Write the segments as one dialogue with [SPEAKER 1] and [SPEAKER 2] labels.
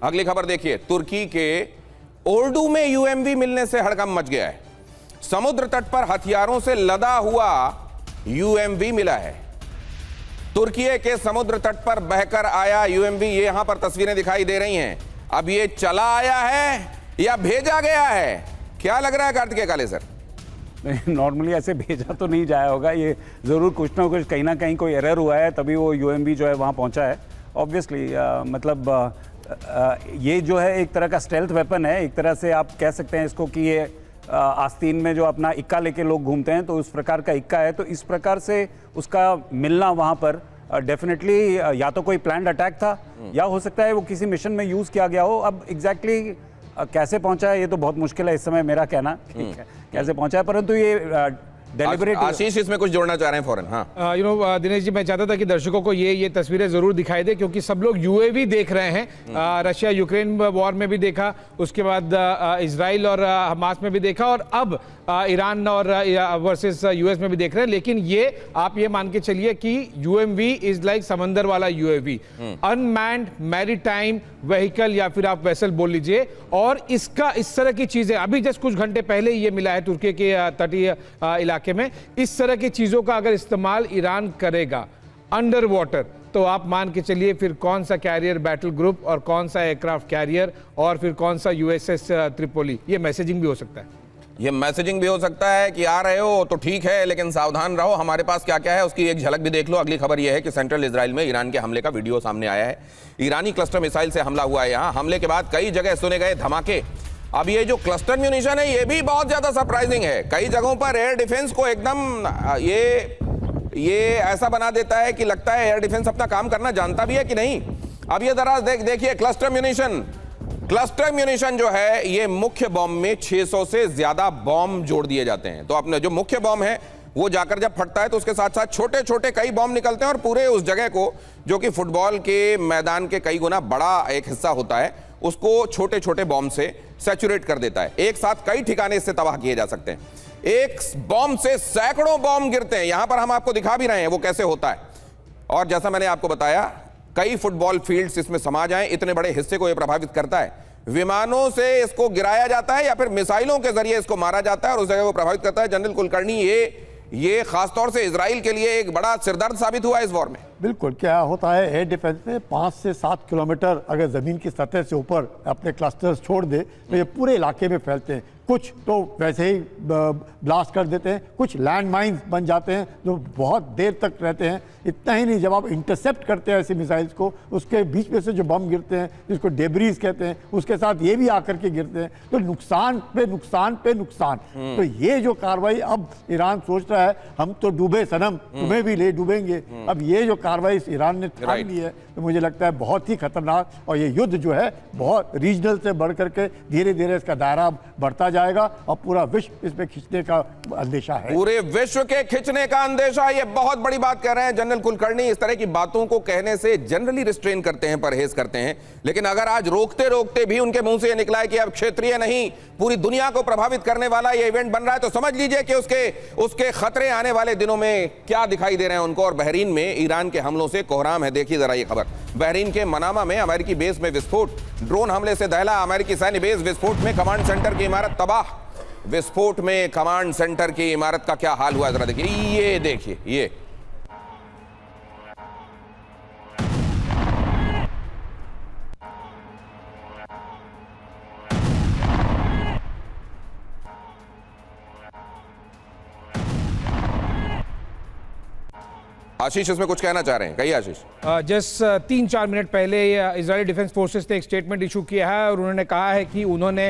[SPEAKER 1] अगली खबर देखिए, तुर्की के ओर्डू में यूएमवी मिलने से हड़कंप मच गया है। समुद्र तट पर हथियारों से लदा हुआ यूएमवी मिला है। तुर्की के समुद्र तट पर बहकर आया यूएमवी, ये यहां पर तस्वीरें दिखाई दे रही हैं। अब ये चला आया है या भेजा गया है, क्या लग रहा है कार्तिकेय काले सर?
[SPEAKER 2] नॉर्मली ऐसे भेजा तो नहीं जाया होगा, ये ज़रूर कुछ ना कुछ कहीं ना कहीं कोई एरर हुआ है, तभी वो यूएमवी जो है वहाँ पहुँचा है। ऑब्वियसली मतलब ये जो है एक तरह का स्टेल्थ वेपन है, एक तरह से आप कह सकते हैं इसको कि ये आस्तीन में जो अपना इक्का लेके लोग घूमते हैं, तो उस प्रकार का इक्का है। तो इस प्रकार से उसका मिलना वहाँ पर डेफिनेटली या तो कोई प्लान्ड अटैक था या हो सकता है वो किसी मिशन में यूज़ किया गया हो। अब एग्जैक्टली कैसे पहुंचा है ये तो बहुत मुश्किल है इस समय मेरा कहना, ठीक है, कैसे पहुंचा है, परंतु ये डेलिबरेट।
[SPEAKER 1] आशीष इसमें कुछ जोड़ना चाह रहे हैं फौरन? हाँ,
[SPEAKER 3] दिनेश जी, मैं चाहता था कि दर्शकों को ये तस्वीरें जरूर दिखाई दे, क्योंकि सब लोग यूएवी देख रहे हैं। रशिया यूक्रेन वॉर में भी देखा, उसके बाद इजराइल और हमास में भी देखा, और अब ईरान और वर्सेस यूएस में भी देख रहे हैं। लेकिन ये आप ये मान के चलिए कि यूएमवी इज लाइक समंदर वाला यूएवी, अनमैन्ड मैरीटाइम व्हीकल या फिर आप वेसल बोल लीजिए। और इसका इस तरह की चीजें अभी जस्ट कुछ घंटे पहले ये मिला है तुर्की के तटीय इलाके में। इस तरह की चीजों का अगर इस्तेमाल ईरान करेगा अंडर वाटर, तो आप मान के चलिए फिर कौन सा कैरियर बैटल ग्रुप और कौन सा एयरक्राफ्ट कैरियर और फिर कौन सा यूएसएस त्रिपोली, ये मैसेजिंग भी हो सकता है।
[SPEAKER 1] ये मैसेजिंग भी हो सकता है कि आ रहे हो तो ठीक है, लेकिन सावधान रहो, हमारे पास क्या क्या है उसकी एक झलक भी देख लो। अगली खबर यह है कि सेंट्रल इजराइल में ईरान के हमले का वीडियो सामने आया है। ईरानी क्लस्टर मिसाइल से हमला हुआ है। यहाँ हमले के बाद कई जगह सुने गए धमाके। अब ये जो क्लस्टर म्यूनिशन है ये भी बहुत ज्यादा सरप्राइजिंग है। कई जगहों पर एयर डिफेंस को एकदम ये ऐसा बना देता है कि लगता है एयर डिफेंस अपना काम करना जानता भी है कि नहीं। अब ये जरा देखिए, क्लस्टर म्यूनिशन जो है ये मुख्य बॉम्ब में 600 से ज्यादा बॉम्ब जोड़ दिए जाते हैं। तो अपने जो मुख्य बॉम्ब है वो जाकर जब फटता है तो उसके साथ साथ छोटे छोटे कई बॉम्ब निकलते हैं और पूरे उस जगह को, जो कि फुटबॉल के मैदान के कई गुना बड़ा एक हिस्सा होता है, उसको छोटे छोटे बॉम्ब से सैचुरेट कर देता है। एक साथ कई ठिकाने इससे तबाह किए जा सकते हैं। एक बॉम्ब से सैकड़ों बॉम्ब गिरते हैं। यहां पर हम आपको दिखा भी रहे हैं वो कैसे होता है। और जैसा मैंने आपको बताया, कई फुटबॉल फील्ड्स इसमें समा जाएं, इतने बड़े हिस्से को यह प्रभावित करता है। विमानों से इसको गिराया जाता है या फिर मिसाइलों के जरिए इसको मारा जाता है और उस जगह को प्रभावित करता है। जनरल कुलकर्णी, ये खासतौर से इजराइल के लिए एक बड़ा सिरदर्द साबित हुआ इस वॉर में।
[SPEAKER 4] बिल्कुल, क्या होता है एयर डिफेंस में 5 से 7 किलोमीटर अगर ज़मीन की सतह से ऊपर अपने क्लस्टर्स छोड़ दे तो ये पूरे इलाके में फैलते हैं। कुछ तो वैसे ही ब्लास्ट कर देते हैं, कुछ लैंड माइन्स बन जाते हैं जो बहुत देर तक रहते हैं। इतना ही नहीं, जब आप इंटरसेप्ट करते हैं ऐसे मिसाइल्स को, उसके बीच में से जो बम गिरते हैं जिसको डेब्रीज कहते हैं, उसके साथ ये भी आकर के गिरते हैं, तो नुकसान पे नुकसान पे नुकसान। तो ये जो कार्रवाई अब ईरान सोच रहा है, हम तो डूबे सनम, तुम्हें भी ले डूबेंगे। अब ये जो कार्रवाई ईरान ने ठान ली है तो मुझे लगता है बहुत ही खतरनाक, और ये युद्ध जो है बहुत रीजनल से बढ़ करके धीरे धीरे इसका दायरा बढ़ता जाएगा और पूरा विश्व इसमें खींचने का अंदेशा है।
[SPEAKER 1] पूरे विश्व के खींचने का अंदेशा, ये बहुत बड़ी बात कह रहे हैं जनरल कुलकर्णी। इस तरह की बातों को कहने से जनरली रिस्ट्रेन करते हैं, परहेज करते हैं, लेकिन अगर आज रोकते रोकते भी उनके मुंह से ये निकला है कि अब क्षेत्रीय नहीं पूरी दुनिया को प्रभावित करने वाला ये इवेंट बन रहा है, तो समझ लीजिए कि उसके खतरे आने वाले दिनों में क्या दिखाई दे रहे हैं उनको। और बहरीन में ईरान के हमलों से कोहराम है। देखिए जरा ये खबर, बहरीन के मनामा में अमेरिकी बेस में विस्फोट, ड्रोन हमले से दहला अमेरिकी सैन्य बेस। विस्फोट में कमांड सेंटर की इमारत तबाह। विस्फोट में कमांड सेंटर की इमारत का क्या हाल हुआ जरा देखिए। ये देखिए, ये आशीष इसमें कुछ कहना चाह रहे हैं? कहिए आशीष।
[SPEAKER 3] जस्ट 3-4 मिनट पहले इजरायली डिफेंस फोर्सेस ने एक स्टेटमेंट इशू किया है और उन्होंने कहा है कि उन्होंने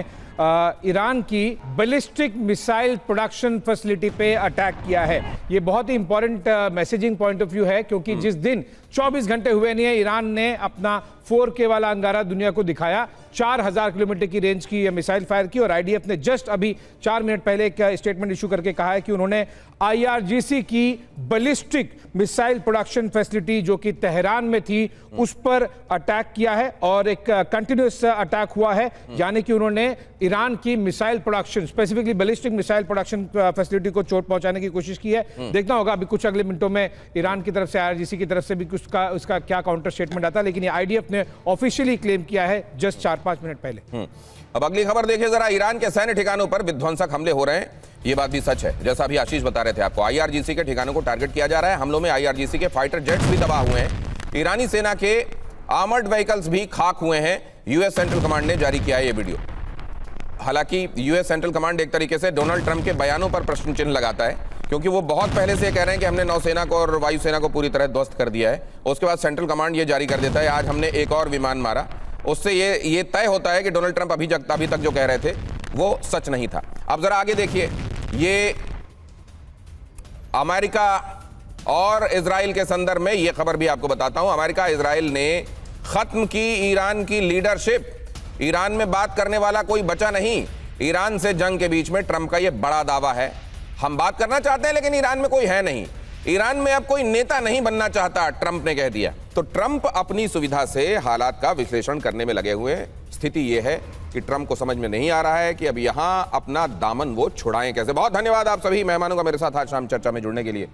[SPEAKER 3] ईरान की बैलिस्टिक मिसाइल प्रोडक्शन फैसिलिटी पे अटैक किया है। ये बहुत ही important messaging point of view है, क्योंकि जिस दिन 24 घंटे हुए नहीं है ईरान ने अपना 4K वाला अंगारा दुनिया को दिखाया। 4000 किलोमीटर की रेंज की मिसाइल फायर की, और आईडीएफ ने जस्ट अभी 4 मिनट पहले एक स्टेटमेंट इशू करके कहा है कि उन्होंने IRGC की बैलिस्टिक मिसाइल प्रोडक्शन फैसिलिटी जो कि तेहरान में थी उस पर अटैक किया है, और एक कंटिन्यूस अटैक हुआ है, यानी कि उन्होंने ईरान की missile production, specifically ballistic missile production facility को चोट पहुंचाने की कोशिश की है। देखना होगा अभी कुछ अगले मिनटों में ईरान की तरफ से, IRGC की तरफ से भी उसका क्या काउंटर स्टेटमेंट आता है, लेकिन ये IDF ने ऑफिशियली क्लेम किया है जस्ट 4-5 मिनट पहले।
[SPEAKER 1] अब अगली खबर देखिए जरा, ईरान के सैन्य ठिकानों पर विध्वंसक हमले हो रहे हैं। ये बात भी सच है, जैसा अभी आशीष बता रहे थे आपको। IRGC के ठिकानों को टारगेट किया जा रहा है। हमलों में IRGC के फाइटर जेट्स भी तबाह हुए हैं। ईरानी सेना के आर्मर्ड व्हीकल्स भी खाक हुए हैं। यूएस सेंट्रल कमांड ने जारी किया है ये वीडियो। हालांकि यूएस सेंट्रल कमांड एक तरीके से डोनाल्ड ट्रंप के बयानों पर प्रश्न चिन्ह लगाता है, क्योंकि वो बहुत पहले से कह रहे हैं कि हमने नौसेना को और वायुसेना को पूरी तरह ध्वस्त कर दिया है। उसके बाद सेंट्रल कमांड ये जारी कर देता है आज हमने एक और विमान मारा। उससे ये तय होता है कि डोनाल्ड ट्रंप अभी तक जो कह रहे थे वो सच नहीं था। अब जरा आगे देखिए, ये अमेरिका और इजराइल के संदर्भ में ये खबर भी आपको बताता हूं। अमेरिका इजराइल ने खत्म की ईरान की लीडरशिप। ईरान में बात करने वाला कोई बचा नहीं। ईरान से जंग के बीच में ट्रंप का ये बड़ा दावा है। हम बात करना चाहते हैं लेकिन ईरान में कोई है नहीं। ईरान में अब कोई नेता नहीं बनना चाहता, ट्रंप ने कह दिया। तो ट्रंप अपनी सुविधा से हालात का विश्लेषण करने में लगे हुए हैं। स्थिति यह है कि ट्रंप को समझ में नहीं आ रहा है कि अब यहां अपना दामन वो छुड़ाएं कैसे। बहुत धन्यवाद आप सभी मेहमानों का मेरे साथ आज शाम चर्चा में जुड़ने के लिए।